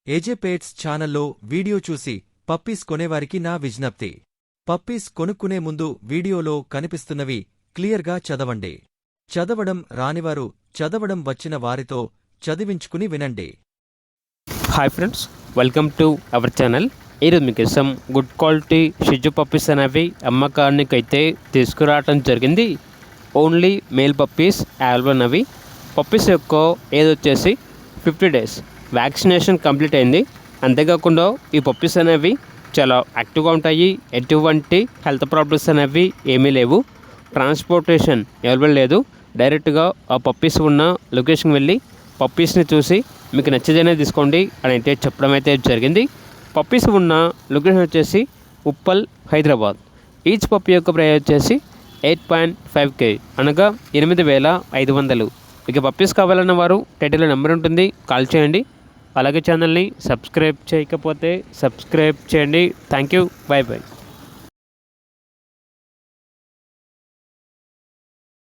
ఏజే పేట్స్ ఛానల్లో వీడియో చూసి పప్పీస్ కొనేవారికి నా విజ్ఞప్తి. పప్పీస్ కొనుక్కునే ముందు వీడియోలో కనిపిస్తున్నవి క్లియర్గా చదవండి. చదవడం రానివారు చదవడం వచ్చిన వారితో చదివించుకుని వినండి. Hi friends, welcome to our channel. ఈరోజు మీకోసం గుడ్ క్వాలిటీ షిజు పప్పీస్ అనేవి అమ్మకానికైతే తీసుకురావడం జరిగింది. ఓన్లీ మేల్ పప్పీస్ అవైలబుల్ అవి. పప్పీస్ యొక్క ఏజ్ వచ్చేసి 50 days. వ్యాక్సినేషన్ కంప్లీట్ అయింది. అంతేకాకుండా ఈ పప్పీస్ అనేవి చాలా యాక్టివ్గా ఉంటాయి. ఎటువంటి హెల్త్ ప్రాబ్లమ్స్ అనేవి ఏమీ లేవు. ట్రాన్స్పోర్టేషన్ అవైలబుల్ లేదు. డైరెక్ట్గా ఆ పప్పీస్ ఉన్న లొకేషన్కి వెళ్ళి పప్పీస్ని చూసి మీకు నచ్చేదనే తీసుకోండి అని అయితే చెప్పడం అయితే జరిగింది. పప్పీస్ ఉన్న లొకేషన్ వచ్చేసి ఉప్పల్, హైదరాబాద్. ఈచ్ పప్పీ యొక్క ప్రైస్ వచ్చేసి 8.5K, అనగా 8,500. ఇక పప్పీస్ కావాలన్న వారు టైటిల్లో నెంబర్ ఉంటుంది, కాల్ చేయండి. అలాగే ఛానల్ని సబ్స్క్రైబ్ చేయకపోతే సబ్స్క్రైబ్ చేయండి. Thank you, by by.